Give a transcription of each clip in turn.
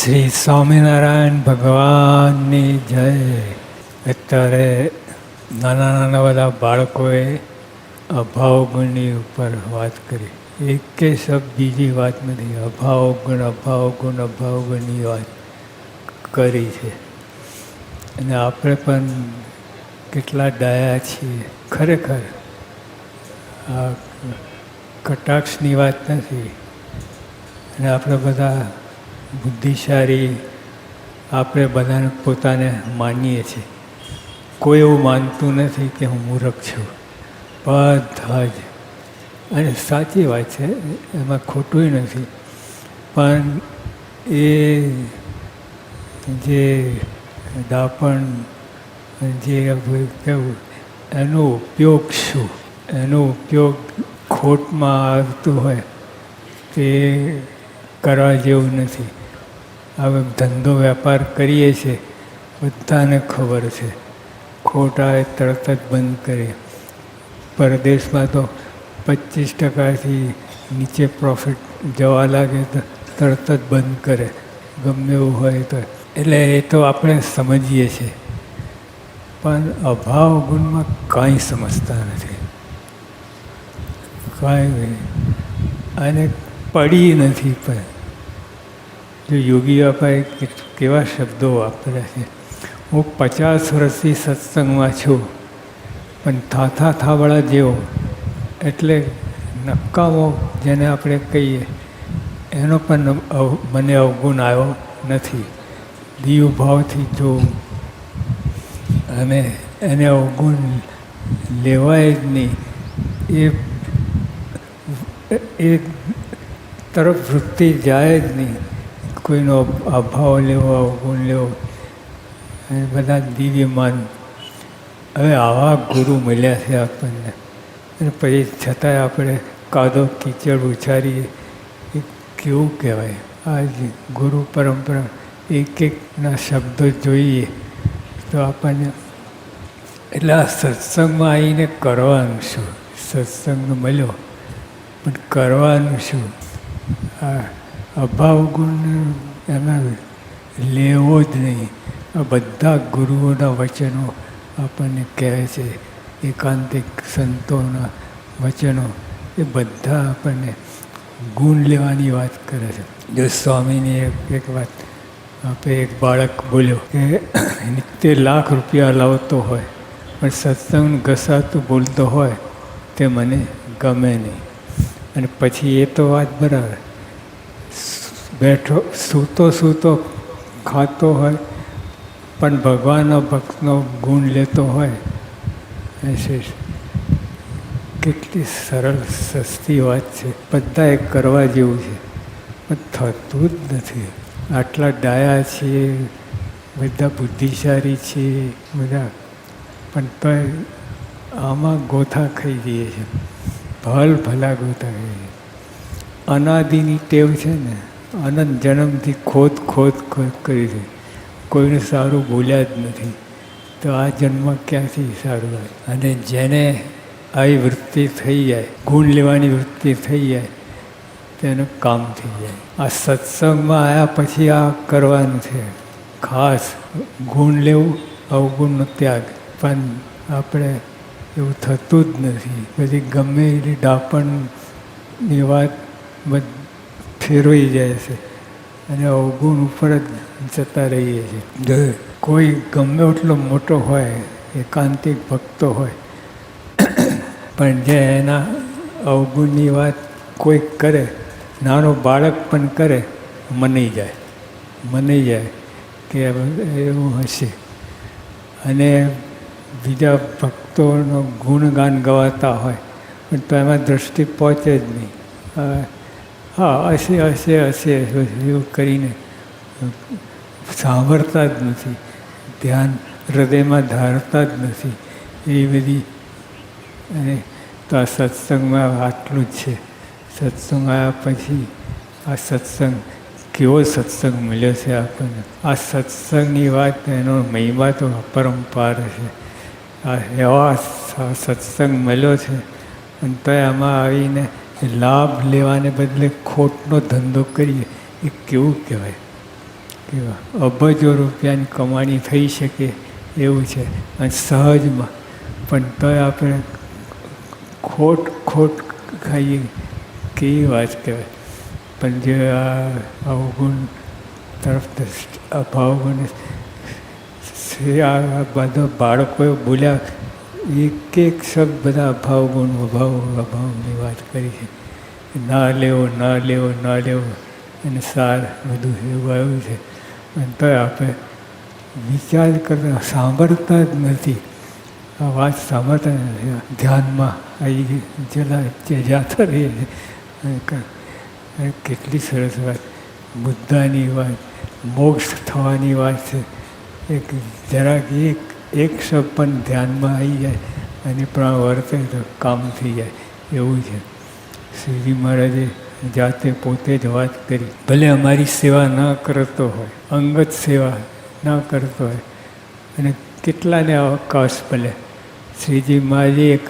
શ્રી સ્વામિનારાયણ ભગવાનની જય. અત્યારે નાના નાના બધા બાળકોએ અભાવગુણની ઉપર વાત કરી. એકે શબ્દ બીજી વાત નથી. અભાવગુણ અભાવગુણ અભાવગુણની વાત કરી છે. અને આપણે પણ કેટલા ડાયા છીએ. ખરેખર આ કટાક્ષની વાત નથી. અને આપણે બધા બુદ્ધિશાળી, આપણે બધાને પોતાને માનીએ છીએ. કોઈ એવું માનતું નથી કે હું મૂર્ખ છું. બધા જ, અને સાચી વાત છે, એમાં ખોટું નથી. પણ એ જે દાપણ જે કેવું, એનો ઉપયોગ શું, એનો ઉપયોગ ખોટમાં આવતું હોય તે કરવા જેવું નથી. હવે ધંધો વેપાર કરીએ છીએ, બધાને ખબર છે. ખોટા એ તરત જ બંધ કરીએ. પરદેશમાં તો 25% નીચે પ્રોફિટ જવા લાગે તો તરત જ બંધ કરે, ગમે એવું હોય તો. એટલે એ તો આપણે સમજીએ છીએ, પણ અભાવ ગુણમાં કાંઈ સમજતા નથી. કાંઈ અને પડી નથી. પણ જો યોગી બાપાએ કેવા શબ્દો વાપર્યા છે. હું 50 વર્ષથી સત્સંગમાં છું, પણ થાવાળા જેવો, એટલે નકામો જેને આપણે કહીએ, એનો પણ મને અવગુણ આવ્યો નથી. દીવ ભાવથી જોઉં અને એને અવગુણ લેવાય જ નહીં. એ તરફ વૃત્તિ જાય જ નહીં. કોઈનો અભાવ લેવો, અવગુણ લેવો, અને બધા દિવ્યમાન. હવે આવા ગુરુ મળ્યા છે આપણને, અને પછી છતાંય આપણે કાદો કીચડ ઉછારીએ. એ કેવું કહેવાય? આ ગુરુ પરંપરા એક એકના શબ્દો જોઈએ તો આપણને. એટલે આ સત્સંગમાં આવીને કરવાનું શું? સત્સંગ મળ્યો પણ કરવાનું શું? આ અભાવ ગુણ એમાં લેવો જ નહીં. આ બધા ગુરુઓના વચનો આપણને કહે છે, એકાંતિક સંતોના વચનો, એ બધા આપણને ગુણ લેવાની વાત કરે છે. જો સ્વામીની એક વાત, આપણે એક બાળક બોલ્યો કે નિત્ય લાખ રૂપિયા લાવતો હોય પણ સત્સંગ ઘસાતું બોલતો હોય તે મને ગમે નહીં. અને પછી એ તો વાત બરાબર. બેઠો સૂતો ખાતો હોય પણ ભગવાનના ભક્તનો ગુણ લેતો હોય. કેટલી સરળ સસ્તી વાત છે. બધાએ કરવા જેવું છે, પણ થતું જ નથી. આટલા ડાયા છીએ, બધા બુદ્ધિશાળી છીએ બધા, પણ તો આમાં ગોથા ખાઈ જઈએ છીએ. ભલા ગોથા ખાઈ જઈએ. અનાદિની ટેવ છે ને, અનંત જન્મથી ખોદ કરી છે. કોઈને સારું બોલ્યા જ નથી, તો આ જન્મ ક્યાંથી સારું હોય? અને જેને આવી વૃત્તિ થઈ જાય, ગુણ લેવાની વૃત્તિ થઈ જાય, તેનું કામ થઈ જાય. આ સત્સંગમાં આવ્યા પછી આ કરવાનું છે ખાસ. ગુણ લેવું, અવગુણનો ત્યાગ. પણ આપણે એવું થતું જ નથી. પછી ગમે એવી ડાપણની વાત ફેરવાઈ જાય છે અને અવગુણ ઉપર જ જતા રહીએ છીએ. કોઈ ગમે એટલો મોટો હોય, એકાંતિક ભક્તો હોય, પણ જે એના અવગુણની વાત કોઈ કરે, નાનો બાળક પણ કરે, મનાઈ જાય કે એવું હશે. અને બીજા ભક્તોનો ગુણગાન ગવાતા હોય પણ તો એમાં દૃષ્ટિ પહોંચે જ નહીં. હા, હશે એવું કરીને સાંભળતા જ નથી, ધ્યાન હૃદયમાં ધારતા જ નથી. એ બધી. અને તો આ સત્સંગમાં આટલું જ છે. સત્સંગ આવ્યા પછી આ સત્સંગ કેવો સત્સંગ મળ્યો છે આપણને. આ સત્સંગની વાત, એનો મહિમા તો અપરંપાર છે. આ એવા સત્સંગ મળ્યો છે, અને તો આમાં આવીને લાભ લેવાને બદલે ખોટનો ધંધો કરીએ, એ કેવું કહેવાય? કે અબજો રૂપિયાની કમાણી થઈ શકે એવું છે અને સહજમાં, પણ તોય આપણે ખોટ ખાઈએ કેવી વાત કહેવાય. પણ જે આ અવગુણ તરફ અભાવગુણ આ બધા બાળકોએ બોલ્યા એક શબ્દ બધા અભાવની વાત કરી છે. ના લેવો અને સાર બધું એવું આવ્યું છે. અને તો આપણે વિચાર કરતા સાંભળતા જ નથી. આ વાત સાંભળતા નથી, ધ્યાનમાં આવી જાતા રહીએ છીએ. કેટલી સરસ વાત, બુદ્ધાની વાત, મોક્ષ થવાની વાત છે. જરાક એક શબ્દ પણ ધ્યાનમાં આવી જાય અને પ્રાણ વર્તે તો કામ થઈ જાય એવું છે. શ્રીજી મહારાજે જાતે પોતે જ વાત કરી. ભલે અમારી સેવા ન કરતો હોય, અંગત સેવા ન કરતો હોય, અને કેટલાને અવકાશ ભલે શ્રીજી મહારાજ એક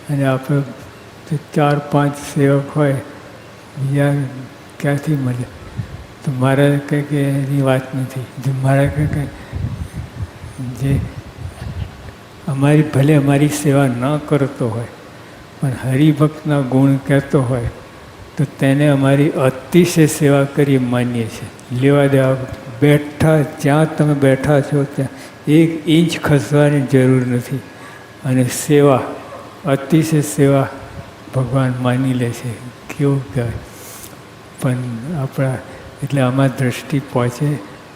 અને આપણે 4-5 સેવક હોય, બીજા ક્યાંથી મળે? તો મારે કંઈ કે એની વાત નથી. જો મારે કંઈ જે અમારી સેવા ન કરતો હોય પણ હરિભક્તના ગુણ કહેતો હોય તો તેને અમારી અતિશય સેવા કરી માનીએ છીએ. લેવા દેવા બેઠા જ્યાં તમે બેઠા છો ત્યાં 1 ઇંચ ખસવાની જરૂર નથી. અને સેવા, અતિશય સેવા ભગવાન માની લે છે. કેવું કહેવાય! પણ આપણા એટલે આમાં દ્રષ્ટિ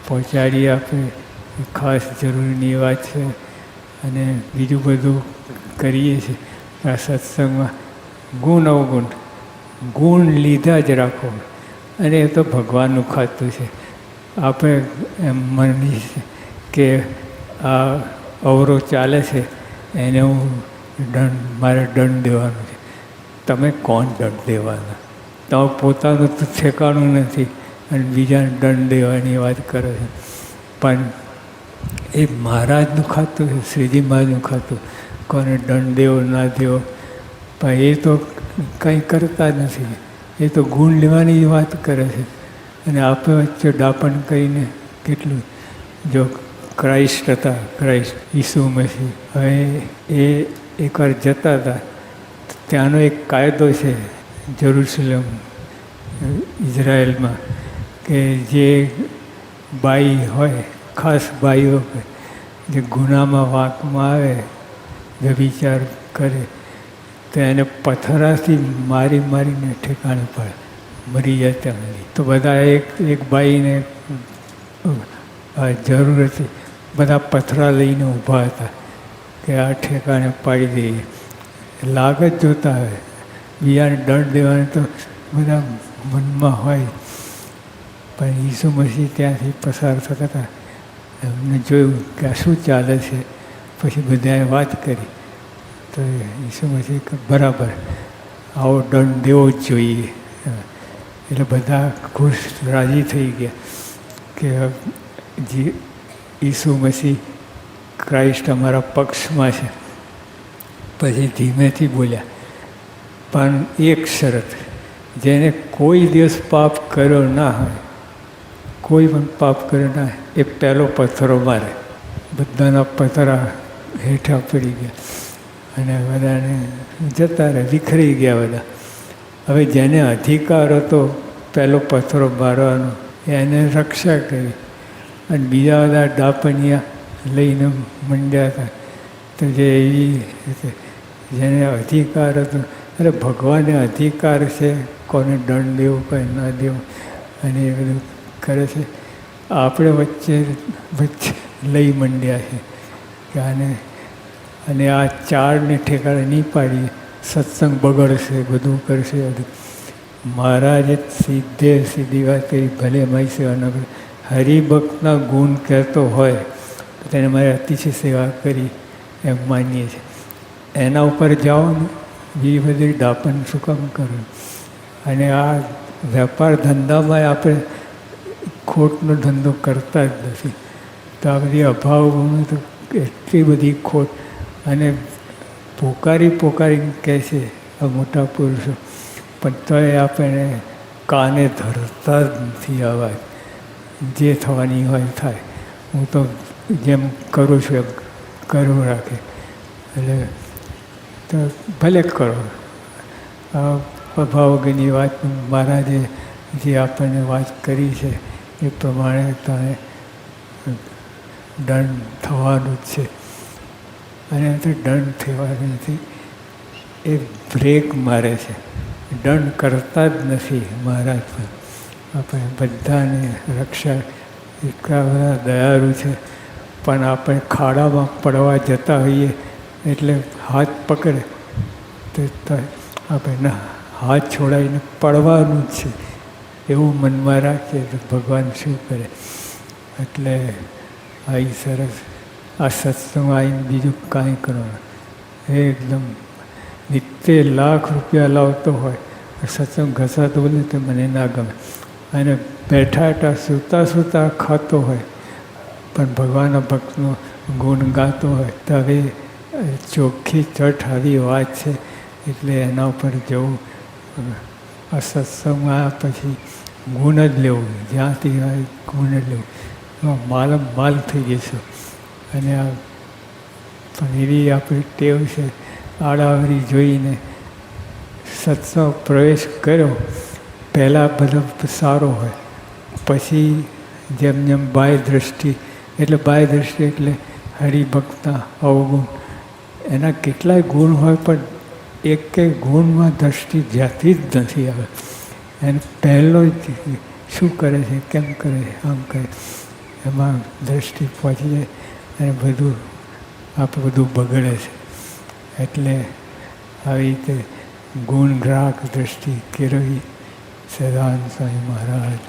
પહોંચાડીએ આપણે, ખાસ જરૂરીની વાત છે. અને બીજું બધું કરીએ છીએ આ સત્સંગમાં. ગુણ અવગુણ, ગુણ લીધા જ રાખો, અને એ તો ભગવાનનું ખાતું છે. આપણે એમ માનીએ છીએ કે આ અવરો ચાલે છે એને મારે દંડ દેવાનો છે. તમે કોણ દંડ દેવાના? તમે પોતાનું તો ઠેકાણું નથી અને બીજાને દંડ દેવાની વાત કરે છે. પણ એ મહારાજનું ખાતું છે, શ્રીજી મહારાજનું ખાતું. કોને દંડ દેવો ના દેવો, પણ એ તો કંઈ કરતા નથી. એ તો ગુણ લેવાની વાત કરે છે. અને આપણે વચ્ચે ડાપણ કરીને કેટલું, જો ક્રાઇસ્ટ હતા, ક્રાઇસ્ટ ઈસુ મસીહ, હવે એ એકવાર જતા હતા, ત્યાંનો એક કાયદો છે જેરુસલેમ ઇઝરાયલમાં, કે જે બાઈ હોય, ખાસ બાઈઓ જે ગુનામાં વાંકમાં આવે, વ્યભિચાર કરે, તો એને પથ્થરાથી મારીને ઠેકાણે પડે, મરી જાય ત્યાં. તો બધા એક બાઈને જરૂર હતી, બધા પથ્થરા લઈને ઊભા હતા કે આ ઠેકાણે પાડી દઈએ. લાગત જોતા હોય, બીજાને દંડ દેવાને તો બધા મનમાં હોય. પણ ઈસુ મસીહ ત્યાંથી પસાર થતા હતા, એમને જોયું કે આ શું ચાલે છે. પછી બધાએ વાત કરી તો ઈસુ મસીહ બરાબર આવો દંડ દેવો જ જોઈએ. એટલે બધા ખુશ રાજી થઈ ગયા કે જે ઈસુ મસીહ ક્રાઇસ્ટ અમારા પક્ષમાં છે. પછી ધીમેથી બોલ્યા, પણ એક શરત, જેને કોઈ દિવસ પાપ કર્યો ના હોય, કોઈ પણ પાપ કર્યો ના હોય, એ પહેલો પથ્થરો મારે. બધાના પથ્થરા હેઠા પડી ગયા અને બધાને જતા રહે, વિખરી ગયા બધા. હવે જેને અધિકાર હતો પહેલો પથ્થરો મારવાનો, એને રક્ષા કરી. અને બીજા બધા ડાપણિયા લઈને મંડ્યા હતા. તો જે જેને અધિકાર હતો, એટલે ભગવાને અધિકાર છે કોને દંડ દેવો, કોઈ ના દેવો, અને એ બધું કરે છે. આપણે વચ્ચે લઈ મંડ્યા છે કે અને આ ચારને ઠેકાણે નહીં પાડીએ, સત્સંગ બગડશે, બધું કરશે. મહારાજે સીધી વાત કરી, ભલે મારી સેવા ન કરે, હરિભક્તના ગુણ કહેતો હોય તો તેને મારે અતિશય સેવા કરી એમ માનીએ છીએ. એના ઉપર જાઓ ને, બીજી બધી ડાપણ શું કામ કરવું? અને આ વેપાર ધંધામાં આપણે ખોટનો ધંધો કરતા જ નથી. તો આ બધી અભાવોમાં તો એટલી બધી ખોટ, અને પોકારીને કહે છે આ મોટા પુરુષો, પણ તોય આપણે કાને ધરતા જ નથી આ વાત. જે થવાની હોય થાય. હું તો જેમ કરું છું એમ કરવું રાખે. એટલે તો ભલે કરો. આ અભાવ વગરની વાત મહારાજે જે આપણને વાત કરી છે એ પ્રમાણે તમે દંડ થવાનું જ છે. અને તો દંડ થવાનું નથી, એ બ્રેક મારે છે, દંડ કરતા જ નથી મહારાજ. પણ આપણે બધાને રક્ષા એટલા બધા દયાળુ છે, પણ આપણે ખાડામાં પડવા જતા હોઈએ એટલે હાથ પકડે તો આપણે હાથ છોડાવીને પડવાનું જ છે એવું મનમાં રાખીએ તો ભગવાન શું કરે. એટલે આવી સરસ આ સત્સંગ આવીને બીજું કાંઈ કરવાનું એકદમ નિત્ય લાખ રૂપિયા લાવતો હોય સત્સંગ ઘસાતો બોલે તો મને ના ગમે. અને બેઠા સૂતા ખાતો હોય પણ ભગવાનના ભક્તનો ગુણ ગાતો હોય તો હવે ચોખ્ખી ચટ આવી વાત છે. એટલે એના ઉપર જવું, આ સત્સંગમાં પછી ગુણ જ લેવું, જ્યાંથી હોય ગુણ જ લેવું, માલ થઈ જશે. અને આ પણ એવી આપણી ટેવ છે, આડાવરી જોઈને સત્સંગ પ્રવેશ કર્યો, પહેલાં બધો સારો હોય, પછી જેમ જેમ બાહ્ય દૃષ્ટિ એટલે હરિભક્તના અવગુણ, એના કેટલાય ગુણ હોય પણ એકેય ગુણમાં દૃષ્ટિ જ્યાંથી જ નથી આવે. એને પહેલો જ શું કરે છે, કેમ કરે છે, આમ કરે, એમાં દૃષ્ટિ પહોંચી જાય અને બધું બગડે છે. એટલે આવી રીતે ગુણગ્રાહક દૃષ્ટિ કેળવી સદાનંદ સ્વામી મહારાજ.